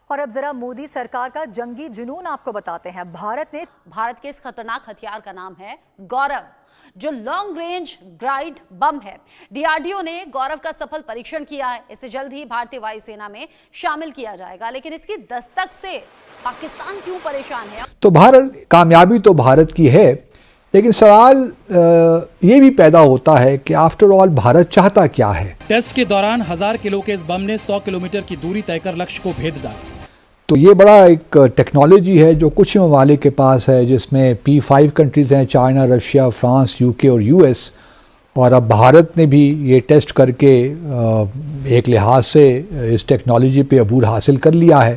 और अब जरा मोदी सरकार का जंगी जुनून आपको बताते हैं। भारत के इस खतरनाक हथियार का नाम है गौरव, जो लॉन्ग रेंज गाइड बम है। डीआरडीओ ने गौरव का सफल परीक्षण किया है। इसे जल्द ही भारतीय वायुसेना में शामिल किया जाएगा। लेकिन इसकी दस्तक से पाकिस्तान क्यों परेशान है? तो कामयाबी तो भारत की है, लेकिन सवाल ये भी पैदा होता है कि आफ्टर ऑल भारत चाहता क्या है। टेस्ट के दौरान 1000 किलो के इस बम ने 100 किलोमीटर की दूरी तय कर लक्ष्य को भेद डाला। तो ये बड़ा एक टेक्नोलॉजी है जो कुछ ही ममालिक के पास है, जिसमें P5 कंट्रीज़ हैं, चाइना, रशिया, फ्रांस, यूके और यूएस। और अब भारत ने भी ये टेस्ट करके एक लिहाज से इस टेक्नोलॉजी पे अबूर हासिल कर लिया है,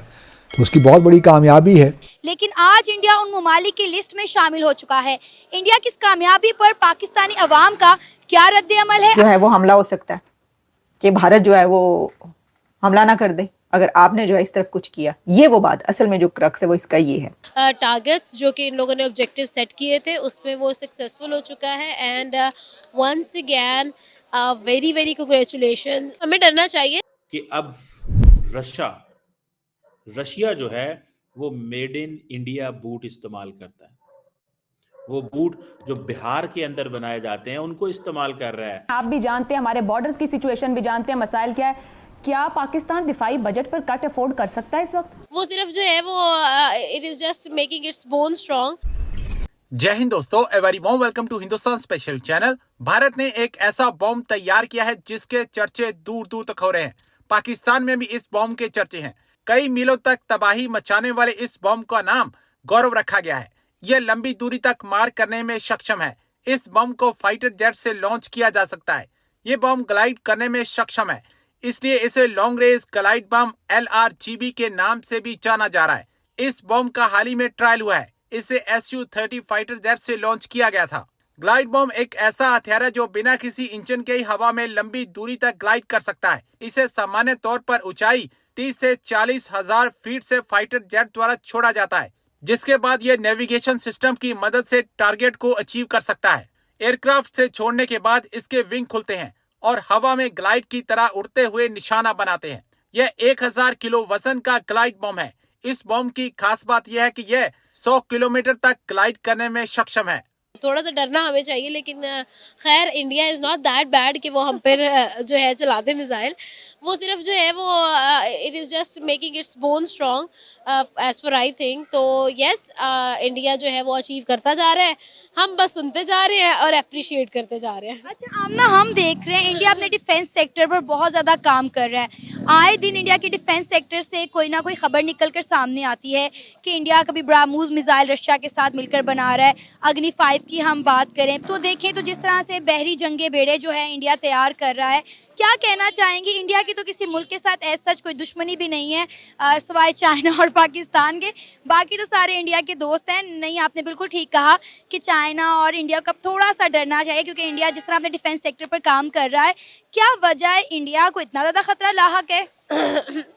तो उसकी बहुत बड़ी कामयाबी है। लेकिन आज इंडिया उन ममालिक की लिस्ट में शामिल हो चुका है। इंडिया की इस कामयाबी पर पाकिस्तानी अवाम का क्या रद्द-ए-अमल है? जो है वो हमला हो सकता है कि भारत जो है वो हमला ना कर दे अगर आपने जो है इस तरफ कुछ किया। ये वो बात असल में जो क्रक्स है वो इसका ये है। टारगेट्स जो कि इन लोगों ने ऑब्जेक्टिव सेट किए थे उसमें वो सक्सेसफुल हो चुका है। And once again very very congratulation. हमें डरना चाहिए कि अब रशिया जो है वो मेड इन इंडिया बूट इस्तेमाल करता है। वो बूट जो बिहार के अंदर बनाए जाते हैं उनको इस्तेमाल कर रहा है। आप भी जानते हैं, हमारे बॉर्डर्स की सिचुएशन भी जानते हैं, मसाइल क्या है। क्या पाकिस्तान दिफाई बजट पर कट अफोर्ड कर सकता है इस वक्त? वो सिर्फ जो है वो it is just making its bone strong. जय हिंद दोस्तों, a very warm welcome to Hindustan special channel. Bharat ने एक ऐसा बॉम्ब तैयार किया है जिसके चर्चे दूर दूर तक हो रहे हैं। पाकिस्तान में भी इस बॉम्ब के चर्चे हैं। कई मीलों तक तबाही मचाने वाले इस बॉम्ब का नाम गौरव रखा गया है। यह लंबी दूरी तक मार करने में सक्षम है। इस बम को फाइटर जेट से लॉन्च किया जा सकता है। ये बम ग्लाइड करने में सक्षम है, इसलिए इसे long range glide bomb LRGB के नाम से भी जाना जा रहा है। इस बम का हाल ही में ट्रायल हुआ है। इसे Su-30 फाइटर जेट से लॉन्च किया गया था। ग्लाइड बम एक ऐसा हथियार है जो बिना किसी इंजन के ही हवा में लंबी दूरी तक ग्लाइड कर सकता है। इसे सामान्य तौर पर ऊंचाई 30 से 40 हजार फीट से फाइटर जेट द्वारा छोड़ा जाता है, जिसके बाद यह नेविगेशन सिस्टम की मदद से टारगेट को अचीव कर सकता है। एयरक्राफ्ट से छोड़ने के बाद इसके विंग खुलते हैं और हवा में ग्लाइड की तरह उड़ते हुए निशाना बनाते हैं। यह 1000 किलो वजन का ग्लाइड बम है। इस बम की खास बात यह है कि यह 100 किलोमीटर तक ग्लाइड करने में सक्षम है। थोड़ा सा डरना हमें चाहिए, लेकिन खैर India is not that bad कि वो हम पर जो है चला दे मिसाइल। वो सिर्फ जो है वो it is just making its bone strong as for I think. तो यस, इंडिया जो है वो अचीव करता जा रहा है। हम बस सुनते जा रहे हैं और अप्रिशिएट करते जा रहे हैं। अच्छा आमना, हम देख रहे हैं इंडिया अपने डिफेंस सेक्टर पर बहुत ज़्यादा काम कर रहा है। आए दिन इंडिया के डिफेंस सेक्टर से कोई ना कोई खबर निकल कर सामने आती है कि इंडिया कभी ब्राह्मोस मिसाइल रशिया के साथ मिलकर बना रहा है। अग्नि 5 की हम बात करें तो देखें तो जिस तरह से बहरी जंगे बेड़े जो है इंडिया तैयार कर रहा है, क्या कहना चाहेंगे? इंडिया की तो किसी मुल्क के साथ ऐसा सच कोई दुश्मनी भी नहीं है सिवाय चाइना और पाकिस्तान के। बाकी तो सारे इंडिया के दोस्त हैं। नहीं, आपने बिल्कुल ठीक कहा कि चाइना और इंडिया का थोड़ा सा डरना चाहिए, क्योंकि इंडिया जिस तरह अपने डिफेंस सेक्टर पर काम कर रहा है। क्या वजह है इंडिया को इतना ज़्यादा खतरा लाहक है?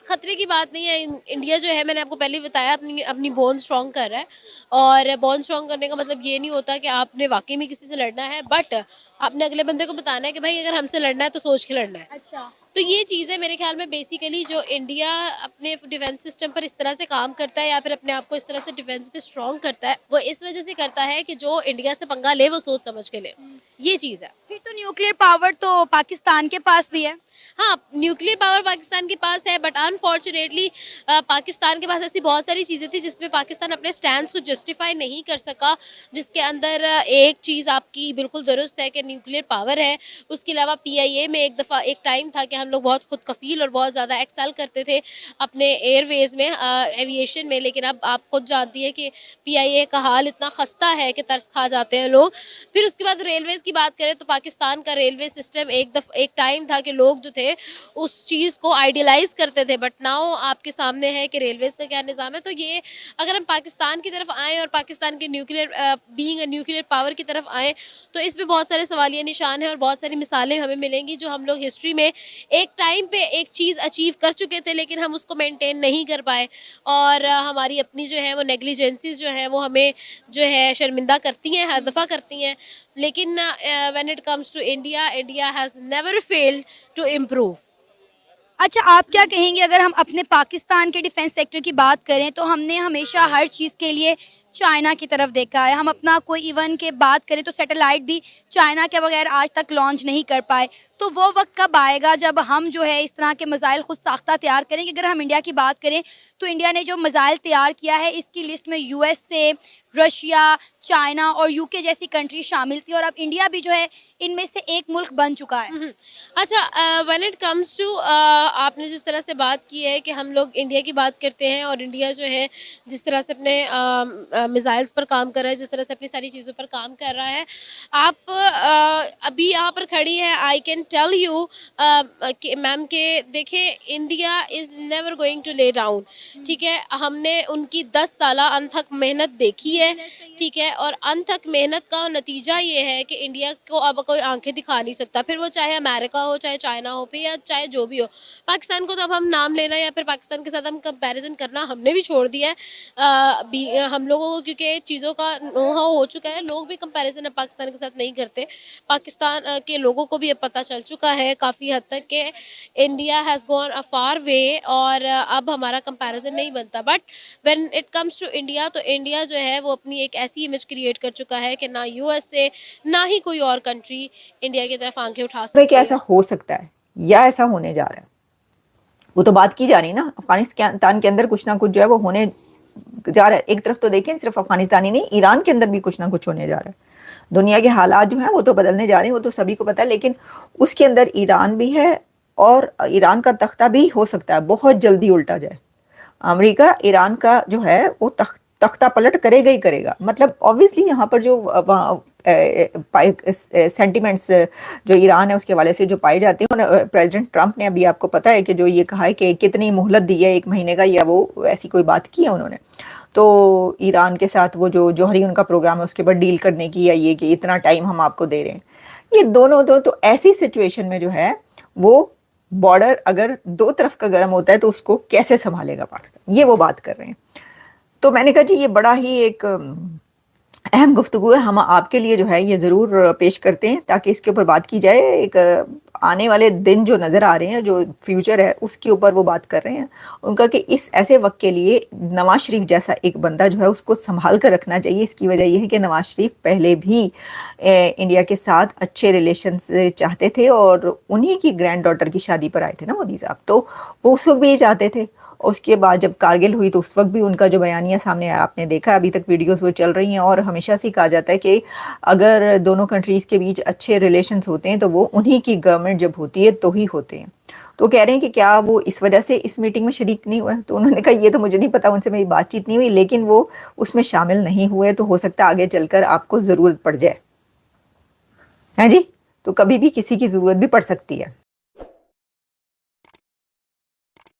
खतरे की बात नहीं है। इंडिया जो है, मैंने आपको पहले ही बताया, अपनी बोन स्ट्रॉन्ग कर रहा है। और बोन स्ट्रॉन्ग करने का मतलब ये नहीं होता कि आपने वाकई में किसी से लड़ना है, बट आपने अगले बंदे को बताना है कि भाई अगर हमसे लड़ना है तो सोच के लड़ना है। अच्छा, तो ये चीज़ है मेरे ख्याल में। बेसिकली जो इंडिया अपने डिफेंस सिस्टम पर इस तरह से काम करता है या फिर अपने आप को इस तरह से डिफेंस पे स्ट्रॉन्ग करता है, वो इस वजह से करता है कि जो इंडिया से पंगा ले वो सोच समझ के ले। ये चीज़ है। फिर तो न्यूक्लियर पावर तो पाकिस्तान के पास भी है। हाँ, न्यूक्लियर पावर पाकिस्तान के पास है, बट अनफॉर्चुनेटली पाकिस्तान के पास ऐसी बहुत सारी चीज़ें थी जिसमें पाकिस्तान अपने स्टैंड को जस्टिफाई नहीं कर सका। जिसके अंदर एक चीज़ आपकी बिल्कुल दुरुस्त है कि न्यूक्लियर पावर है। उसके अलावा PIA में एक टाइम था कि हम लोग बहुत खुद कफील और बहुत ज़्यादा एक्सेल करते थे अपने एयरवेज़ में, एविएशन में। लेकिन अब आप खुद जानती है कि PIA का हाल इतना खस्ता है कि तरस खा जाते हैं लोग। फिर उसके बाद रेलवेज़ की बात करें तो पाकिस्तान का रेलवे सिस्टम एक टाइम था कि लोग जो थे उस चीज़ को आइडियलाइज करते थे, बट नाउ आपके सामने है कि रेलवेज़ का क्या निज़ाम है। तो ये अगर हम पाकिस्तान की तरफ आएँ और पाकिस्तान के न्यूक्लियर पावर की तरफ आएँ तो इस पर बहुत सारे सवालिया निशान हैं और बहुत सारी मिसालें हमें मिलेंगी जो हम लोग हिस्ट्री में एक टाइम पे एक चीज़ अचीव कर चुके थे लेकिन हम उसको मेंटेन नहीं कर पाए। और हमारी अपनी जो है वो नेग्लिजेंसीज जो है वो हमें जो है शर्मिंदा करती हैं, हर दफ़ा करती हैं। लेकिन when it comes to India, India has never failed to improve. अच्छा, आप क्या कहेंगे अगर हम अपने पाकिस्तान के डिफेंस सेक्टर की बात करें तो हमने हमेशा हर चीज़ के लिए चाइना की तरफ देखा है। हम अपना कोई इवन के बात करें तो सैटेलाइट भी चाइना के बगैर आज तक लॉन्च नहीं कर पाए। तो वो वक्त कब आएगा जब हम जो है इस तरह के मिसाइल खुद साख्ता तैयार करेंगे? अगर हम इंडिया की बात करें तो इंडिया ने जो मिसाइल तैयार किया है इसकी लिस्ट में यूएसए, रशिया, चाइना और यूके जैसी कंट्री शामिल थी और अब इंडिया भी जो है इनमें से एक मुल्क बन चुका है। अच्छा, व्हेन इट कम्स टू आपने जिस तरह से बात की है कि हम लोग इंडिया की बात करते हैं और इंडिया जो है जिस तरह से अपने मिसाइल्स पर काम कर रहा है, जिस तरह से अपनी सारी चीज़ों पर काम कर रहा है, आप अभी यहाँ पर खड़ी है, I can tell you ma'am के देखें, India is never going to lay down. ठीक है, हमने उनकी 10 साला अनथक मेहनत देखी है। ठीक है, और अनथक मेहनत का नतीजा ये है कि इंडिया को अब कोई आंखें दिखा नहीं सकता, फिर वो चाहे अमेरिका हो, चाहे चाइना हो, फिर या चाहे जो भी हो। पाकिस्तान को तो अब हम नाम लेना या फिर पाकिस्तान के साथ हम कंपैरिजन करना हमने भी छोड़ दिया है। हम लोगों को क्योंकि चीज़ों का नो-हाउ हो चुका है, लोग भी कंपैरिजन अब पाकिस्तान के साथ नहीं करते। पाकिस्तान के लोगों को भी अब पता चल चुका है काफ़ी हद तक कि India has gone a far way और अब हमारा कंपैरिजन नहीं बनता। But when it comes to India, तो इंडिया जो है वो अपनी एक ऐसी इमेज क्रिएट कर चुका है कि ना यूएसए ना ही कोई और कंट्री इंडिया की तरफ आंखें उठा सकती है। कि ऐसा हो सकता है या ऐसा होने जा रहा है, वो तो बात की जा रही ना। अफगानिस्तान के अंदर कुछ ना कुछ जो है वो होने जा रहा है। एक तरफ तो देखें, सिर्फ अफगानिस्तान ही नहीं, ईरान के अंदर भी कुछ ना कुछ होने जा रहा है। दुनिया के हालात जो हैं वो तो बदलने जा रहे हैं, वो तो सभी को पता है, लेकिन उसके अंदर ईरान भी है और ईरान का तख्ता भी हो सकता है बहुत जल्दी उल्टा जाए। अमेरिका ईरान का जो है वो तख्ता पलट करेगा ही करेगा। मतलब ऑब्वियसली यहाँ पर जो सेंटिमेंट्स जो ईरान है उसके हवाले से जो पाए जाते हैं, और प्रेसिडेंट ट्रंप ने अभी आपको पता है कि जो ये कहा है कि कितनी मोहलत दी है, 1 महीने का, या वो ऐसी कोई बात की है उन्होंने। तो ईरान के साथ वो जो जौहरी उनका प्रोग्राम है उसके बाद डील करने की, या ये कि इतना टाइम हम आपको दे रहे हैं, ये दोनों तो ऐसी सिचुएशन में जो है वो बॉर्डर अगर 2 तरफ का गर्म होता है तो उसको कैसे संभालेगा पाकिस्तान, ये वो बात कर रहे हैं। तो मैंने कहा जी ये बड़ा ही एक अहम गुफ्तगू है, हम आपके लिए जो है ये ज़रूर पेश करते हैं ताकि इसके ऊपर बात की जाए। एक आने वाले दिन जो नज़र आ रहे हैं, जो फ्यूचर है उसके ऊपर वो बात कर रहे हैं। उनका कि इस ऐसे वक्त के लिए नवाज शरीफ जैसा एक बंदा जो है उसको संभाल कर रखना चाहिए। इसकी वजह यह है कि नवाज शरीफ पहले भी इंडिया के साथ अच्छे रिलेशन चाहते थे और उन्हीं की ग्रैंड डॉटर की शादी पर आए थे ना मोदी साहब, तो वो उस वक्त भी ये चाहते थे। उसके बाद जब कारगिल हुई तो उस वक्त भी उनका जो बयानिया सामने आया, आपने देखा, अभी तक वीडियोस वो चल रही हैं। और हमेशा से कहा जाता है कि अगर दोनों कंट्रीज़ के बीच अच्छे रिलेशंस होते हैं तो वो उन्हीं की गवर्नमेंट जब होती है तो ही होते हैं। तो कह रहे हैं कि क्या वो इस वजह से इस मीटिंग में शरीक नहीं हुए? तो उन्होंने कहा ये तो मुझे नहीं पता, उनसे मेरी बातचीत नहीं हुई, लेकिन वो उसमें शामिल नहीं हुए तो हो सकता है आगे चलकर आपको ज़रूरत पड़ जाए। हाँ जी, तो कभी भी किसी की ज़रूरत भी पड़ सकती है।